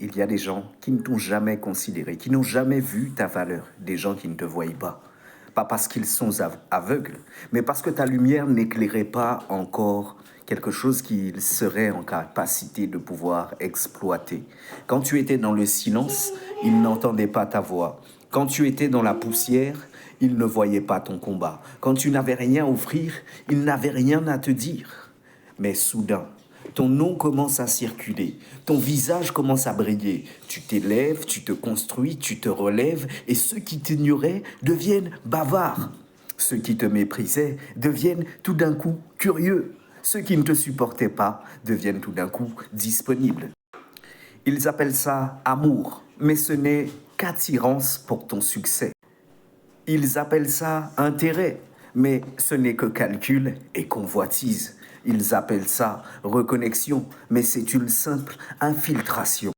il y a des gens qui ne t'ont jamais considéré, qui n'ont jamais vu ta valeur, des gens qui ne te voient pas. Pas parce qu'ils sont aveugles, mais parce que ta lumière n'éclairait pas encore quelque chose qu'ils seraient en capacité de pouvoir exploiter. Quand tu étais dans le silence, ils n'entendaient pas ta voix. Quand tu étais dans la poussière, ils ne voyaient pas ton combat. Quand tu n'avais rien à offrir, ils n'avaient rien à te dire. Mais soudain, ton nom commence à circuler, ton visage commence à briller, tu t'élèves, tu te construis, tu te relèves, et ceux qui t'ignoraient deviennent bavards. Ceux qui te méprisaient deviennent tout d'un coup curieux. Ceux qui ne te supportaient pas deviennent tout d'un coup disponibles. Ils appellent ça amour, mais ce n'est qu'attirance pour ton succès. Ils appellent ça intérêt, mais ce n'est que calcul et convoitise. Ils appellent ça reconnexion, mais c'est une simple infiltration.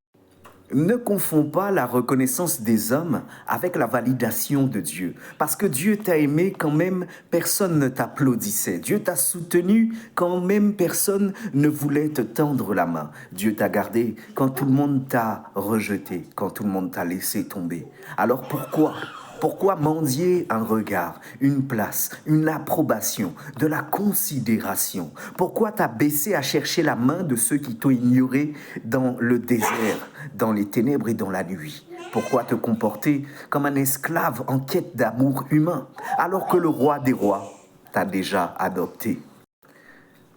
Ne confonds pas la reconnaissance des hommes avec la validation de Dieu. Parce que Dieu t'a aimé quand même personne ne t'applaudissait. Dieu t'a soutenu quand même personne ne voulait te tendre la main. Dieu t'a gardé quand tout le monde t'a rejeté, quand tout le monde t'a laissé tomber. Alors pourquoi mendier un regard, une place, une approbation, de la considération? Pourquoi t'abaisser à chercher la main de ceux qui t'ont ignoré dans le désert, dans les ténèbres et dans la nuit? Pourquoi te comporter comme un esclave en quête d'amour humain, alors que le roi des rois t'a déjà adopté?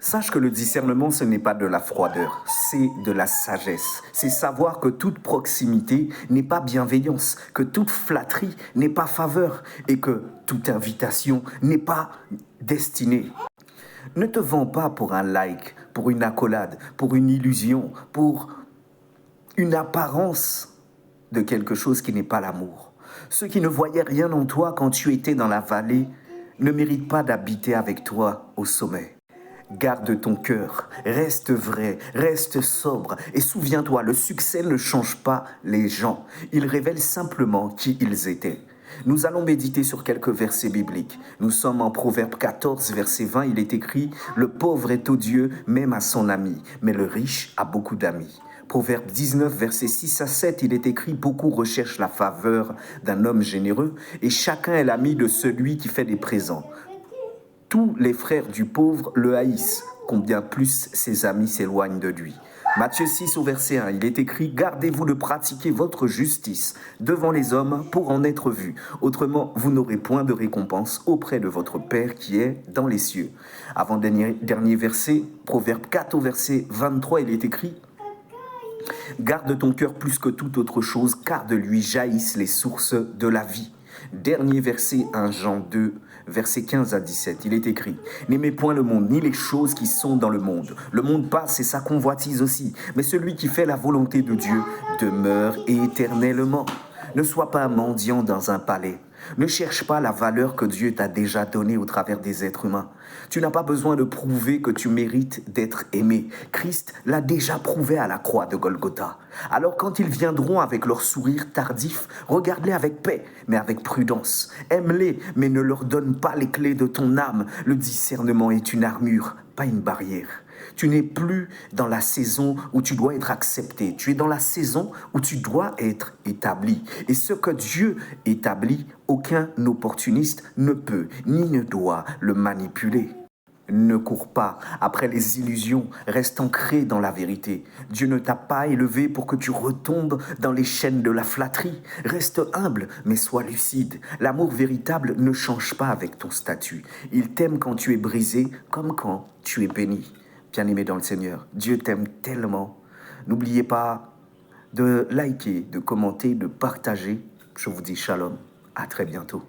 Sache que le discernement, ce n'est pas de la froideur, c'est de la sagesse. C'est savoir que toute proximité n'est pas bienveillance, que toute flatterie n'est pas faveur et que toute invitation n'est pas destinée. Ne te vends pas pour un like, pour une accolade, pour une illusion, pour une apparence de quelque chose qui n'est pas l'amour. Ceux qui ne voyaient rien en toi quand tu étais dans la vallée ne méritent pas d'habiter avec toi au sommet. Garde ton cœur, reste vrai, reste sobre et souviens-toi, le succès ne change pas les gens, il révèle simplement qui ils étaient. Nous allons méditer sur quelques versets bibliques. Nous sommes en Proverbe 14, verset 20, il est écrit « Le pauvre est odieux même à son ami, mais le riche a beaucoup d'amis ». Proverbe 19, verset 6 à 7, il est écrit « Beaucoup recherchent la faveur d'un homme généreux et chacun est l'ami de celui qui fait des présents. Tous les frères du pauvre le haïssent, combien plus ses amis s'éloignent de lui. » Matthieu 6 au verset 1, il est écrit « Gardez-vous de pratiquer votre justice devant les hommes pour en être vus. Autrement, vous n'aurez point de récompense auprès de votre Père qui est dans les cieux. » Avant-dernier verset, Proverbe 4 au verset 23, il est écrit « Garde ton cœur plus que toute autre chose, car de lui jaillissent les sources de la vie. » Dernier verset, 1 Jean 2, verset 15 à 17, il est écrit « N'aimez point le monde, ni les choses qui sont dans le monde. Le monde passe et sa convoitise aussi, mais celui qui fait la volonté de Dieu demeure éternellement. Ne sois pas un mendiant dans un palais. Ne cherche pas la valeur que Dieu t'a déjà donnée au travers des êtres humains. Tu n'as pas besoin de prouver que tu mérites d'être aimé. Christ l'a déjà prouvé à la croix de Golgotha. Alors quand ils viendront avec leur sourire tardif, regarde-les avec paix, mais avec prudence. Aime-les, mais ne leur donne pas les clés de ton âme. Le discernement est une armure, pas une barrière. Tu n'es plus dans la saison où tu dois être accepté. Tu es dans la saison où tu dois être établi. Et ce que Dieu établit, aucun opportuniste ne peut ni ne doit le manipuler. Ne cours pas après les illusions, reste ancré dans la vérité. Dieu ne t'a pas élevé pour que tu retombes dans les chaînes de la flatterie. Reste humble, mais sois lucide. L'amour véritable ne change pas avec ton statut. Il t'aime quand tu es brisé comme quand tu es béni. Bien-aimé dans le Seigneur, Dieu t'aime tellement. N'oubliez pas de liker, de commenter, de partager. Je vous dis shalom. À très bientôt.